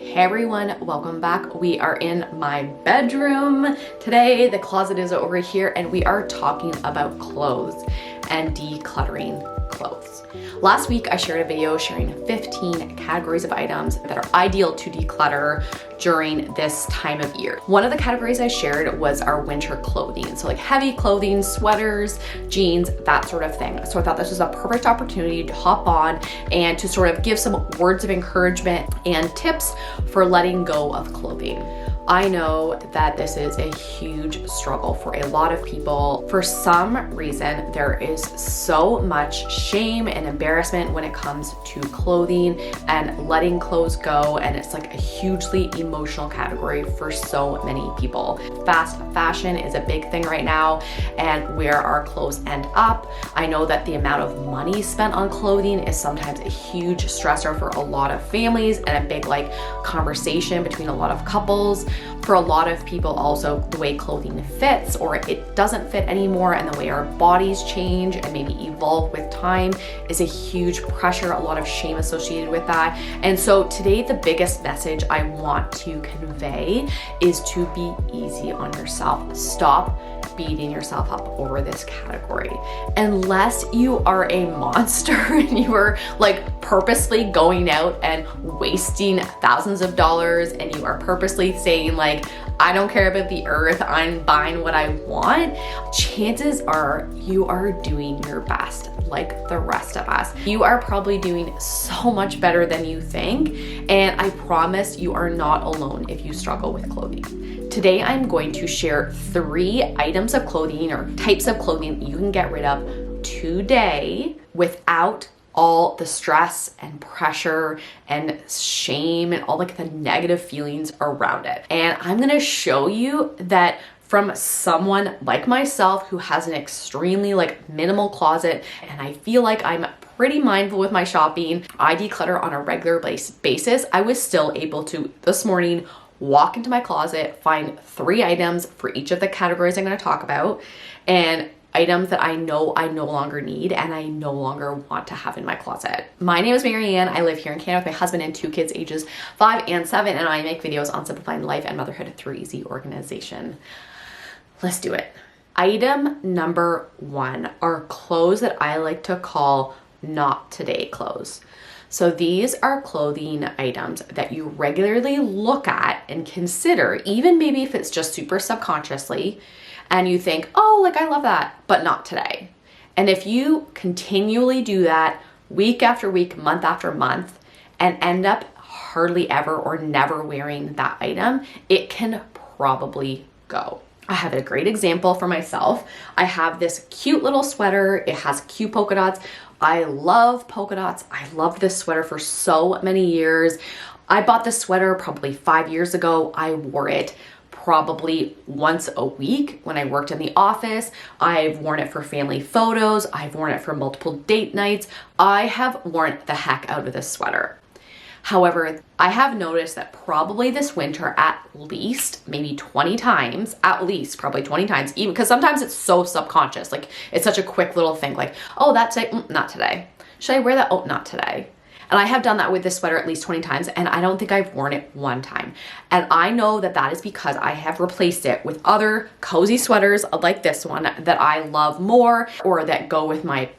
Hey everyone, welcome back. We are in my bedroom today. The closet is over here and we are talking about clothes and decluttering clothes. Last week I shared a video sharing 15 categories of items that are ideal to declutter during this time of year. One of the categories I shared was our winter clothing. So like heavy clothing, sweaters, jeans, that sort of thing. So I thought this was a perfect opportunity to hop on and to sort of give some words of encouragement and tips for letting go of clothing. I know that this is a huge struggle for a lot of people. For some reason, there is so much shame and embarrassment when it comes to clothing and letting clothes go, and it's like a hugely emotional category for so many people. Fast fashion is a big thing right now, and where our clothes end up. I know that the amount of money spent on clothing is sometimes a huge stressor for a lot of families and a big conversation between a lot of couples. For a lot of people also, the way clothing fits or it doesn't fit anymore, and the way our bodies change and maybe evolve with time is a huge pressure, a lot of shame associated with that. And so today, the biggest message I want to convey is to be easy on yourself. Stop beating yourself up over this category. Unless you are a monster and you are purposely going out and wasting thousands of dollars, and you are purposely saying I don't care about the earth, I'm buying what I want, chances are you are doing your best like the rest of us. You are probably doing so much better than you think, and I promise you are not alone if you struggle with clothing. Today, I'm going to share 3 items of clothing or types of clothing that you can get rid of today without all the stress and pressure and shame and all the negative feelings around it. And I'm gonna show you that from someone like myself who has an extremely minimal closet, and I feel like I'm pretty mindful with my shopping. I declutter on a regular basis. I was still able to this morning walk into my closet, find 3 items for each of the categories I'm going to talk about, and items that I know I no longer need and I no longer want to have in my closet. My name is Marianne. I live here in Canada with my husband and 2 kids ages 5 and 7, and I make videos on simplifying life and motherhood through easy organization. Let's do it. Item number 1 are clothes that I like to call not today clothes. So these are clothing items that you regularly look at and consider, even maybe if it's just super subconsciously, and you think, oh, I love that, but not today. And if you continually do that week after week, month after month, and end up hardly ever or never wearing that item, it can probably go. I have a great example for myself. I have this cute little sweater. It has cute polka dots. I love polka dots. I loved this sweater for so many years. I bought this sweater probably 5 years ago. I wore it probably once a week when I worked in the office. I've worn it for family photos. I've worn it for multiple date nights. I have worn the heck out of this sweater. However, I have noticed that probably this winter at least maybe 20 times, at least probably 20 times, even because sometimes it's so subconscious. It's such a quick little thing oh, that's it, not today. Should I wear that? Oh, not today. And I have done that with this sweater at least 20 times, and I don't think I've worn it one time. And I know that that is because I have replaced it with other cozy sweaters like this one that I love more, or that go with my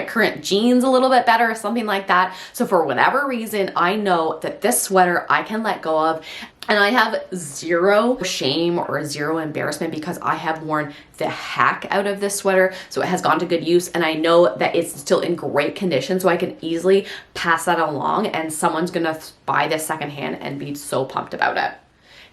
current jeans a little bit better, something like that. So for whatever reason, I know that this sweater I can let go of, and I have zero shame or zero embarrassment because I have worn the heck out of this sweater. So it has gone to good use, and I know that it's still in great condition, so I can easily pass that along, and someone's gonna buy this secondhand and be so pumped about it.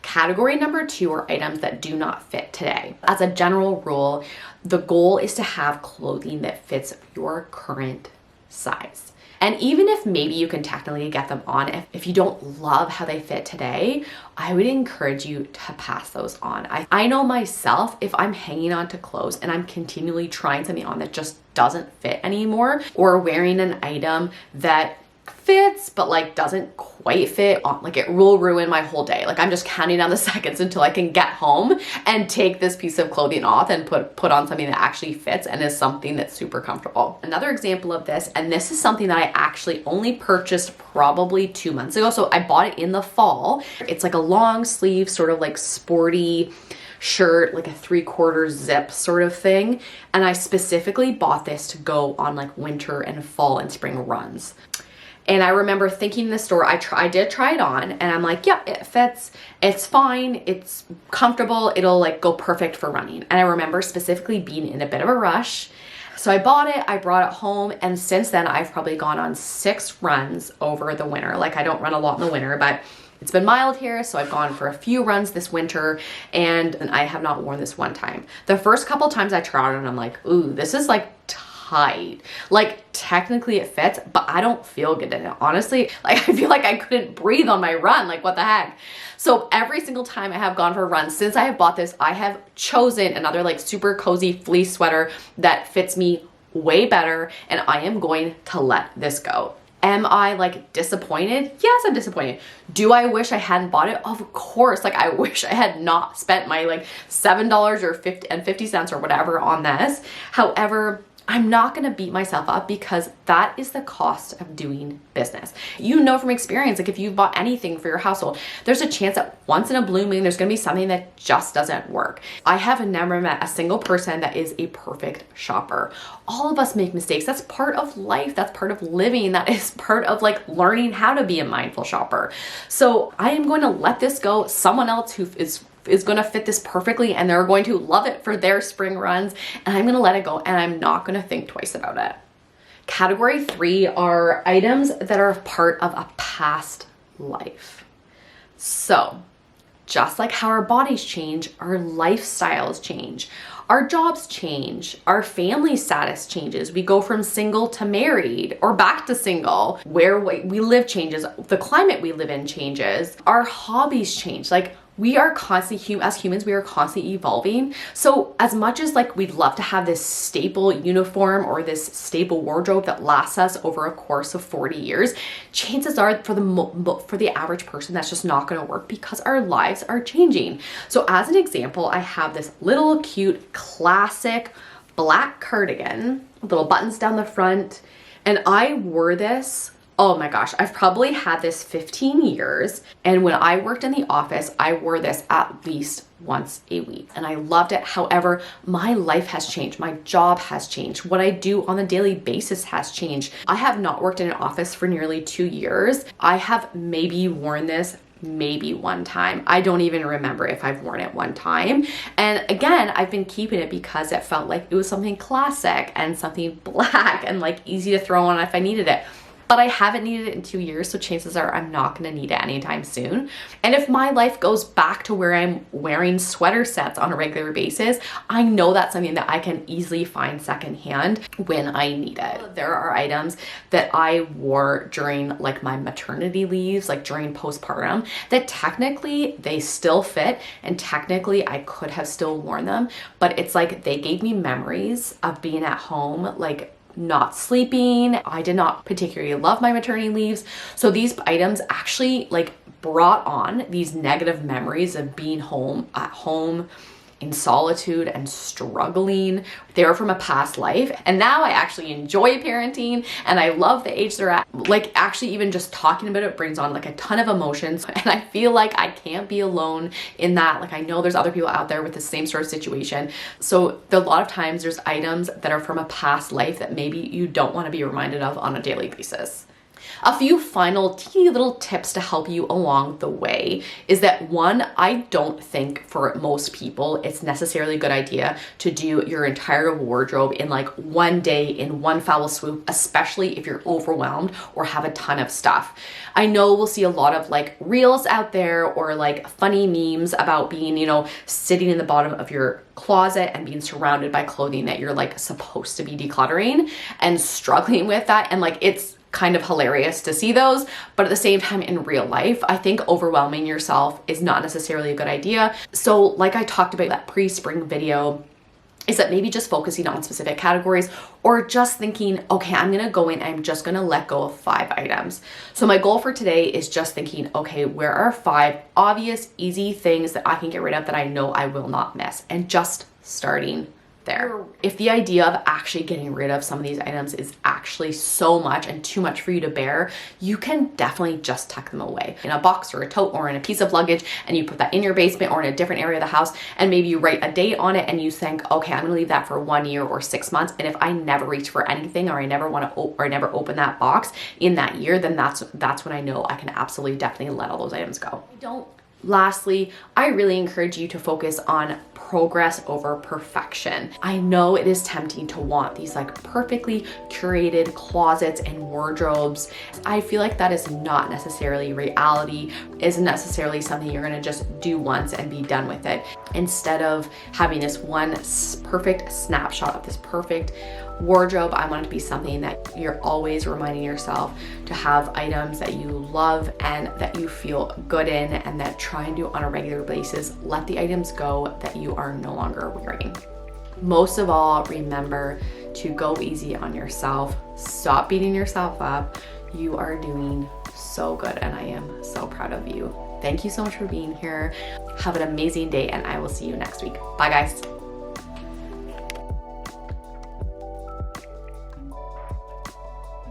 Category number 2 are items that do not fit today. As a general rule, the goal is to have clothing that fits your current size. And even if maybe you can technically get them on, if you don't love how they fit today, I would encourage you to pass those on. I know myself, if I'm hanging on to clothes and I'm continually trying something on that just doesn't fit anymore, or wearing an item that fits, but like doesn't quite fit on, like it will ruin my whole day. Like I'm just counting down the seconds until I can get home and take this piece of clothing off and put on something that actually fits and is something that's super comfortable. Another example of this, and this is something that I actually only purchased probably 2 months ago. So I bought it in the fall. It's like a long sleeve, sort of like sporty shirt, like a 3/4 zip sort of thing. And I specifically bought this to go on like winter and fall and spring runs. And I remember thinking in the store, I did try it on and I'm like, yep, it fits. It's fine. It's comfortable. It'll like go perfect for running. And I remember specifically being in a bit of a rush. So I bought it, I brought it home, and since then I've probably gone on 6 runs over the winter. Like I don't run a lot in the winter, but it's been mild here, so I've gone for a few runs this winter, and I have not worn this one time. The first couple times I tried it on, I'm like, ooh, this is like tight. Like technically it fits, but I don't feel good in it. Honestly, like I feel like I couldn't breathe on my run. Like what the heck? So every single time I have gone for a run since I have bought this, I have chosen another like super cozy fleece sweater that fits me way better, and I am going to let this go. Am I like disappointed? Yes, I'm disappointed. Do I wish I hadn't bought it? Of course. Like I wish I had not spent my like $7 or 50 cents or whatever on this. However, I'm not going to beat myself up because that is the cost of doing business. You know from experience, like if you've bought anything for your household, there's a chance that once in a blue moon, there's going to be something that just doesn't work. I have never met a single person that is a perfect shopper. All of us make mistakes. That's part of life. That's part of living. That is part of like learning how to be a mindful shopper. So I am going to let this go. Someone else who is going to fit this perfectly and they're going to love it for their spring runs, and I'm going to let it go and I'm not going to think twice about it. Category 3 are items that are part of a past life. So just like how our bodies change, our lifestyles change, our jobs change, our family status changes. We go from single to married or back to single. Where we live changes. The climate we live in changes. Our hobbies change. Like we are constantly, as humans, we are constantly evolving. So as much as like we'd love to have this staple uniform or this staple wardrobe that lasts us over a course of 40 years, chances are for the average person, that's just not going to work because our lives are changing. So as an example, I have this little cute classic black cardigan, little buttons down the front, and I wore this. Oh my gosh, I've probably had this 15 years. And when I worked in the office, I wore this at least once a week and I loved it. However, my life has changed. My job has changed. What I do on a daily basis has changed. I have not worked in an office for nearly 2 years. I have maybe worn this maybe one time. I don't even remember if I've worn it one time. And again, I've been keeping it because it felt like it was something classic and something black and like easy to throw on if I needed it. But I haven't needed it in 2 years, so chances are I'm not going to need it anytime soon. And if my life goes back to where I'm wearing sweater sets on a regular basis, I know that's something that I can easily find secondhand when I need it. There are items that I wore during like my maternity leaves, like during postpartum, that technically they still fit and technically I could have still worn them, but it's like they gave me memories of being at home, like not sleeping. I did not particularly love my maternity leaves. So these items actually like brought on these negative memories of being at home in solitude and struggling. They were from a past life. And now I actually enjoy parenting and I love the age they're at. Like actually even just talking about it brings on like a ton of emotions. And I feel like I can't be alone in that. Like I know there's other people out there with the same sort of situation. So a lot of times there's items that are from a past life that maybe you don't want to be reminded of on a daily basis. A few final teeny little tips to help you along the way is that one, I don't think for most people it's necessarily a good idea to do your entire wardrobe in like one day in one foul swoop, especially if you're overwhelmed or have a ton of stuff. I know we'll see a lot of like reels out there or like funny memes about being, you know, sitting in the bottom of your closet and being surrounded by clothing that you're like supposed to be decluttering and struggling with that. And like it's kind of hilarious to see those, but at the same time in real life, I think overwhelming yourself is not necessarily a good idea. So like I talked about that pre-spring video, is that maybe just focusing on specific categories or just thinking, okay, I'm gonna go in, I'm just gonna let go of 5 items. So my goal for today is just thinking, okay, where are 5 obvious, easy things that I can get rid of that I know I will not miss, and just starting there. If the idea of actually getting rid of some of these items is actually so much and too much for you to bear, you can definitely just tuck them away in a box or a tote or in a piece of luggage, and you put that in your basement or in a different area of the house, and maybe you write a date on it and you think, okay, I'm gonna leave that for 1 year or 6 months, and if I never reach for anything or I never open that box in that year, then that's when I know I can absolutely definitely let all those items go. Lastly, I really encourage you to focus on progress over perfection. I know it is tempting to want these like perfectly curated closets and wardrobes. I feel like that is not necessarily reality, isn't necessarily something you're gonna just do once and be done with it. Instead of having this one perfect snapshot of this perfect wardrobe, I want it to be something that you're always reminding yourself to have items that you love and that you feel good in, and that try and do on a regular basis. Let the items go that you are no longer wearing. Most of all, remember to go easy on yourself. Stop beating yourself up. You are doing so good, and I am so proud of you. Thank you so much for being here. Have an amazing day, and I will see you next week. Bye, guys.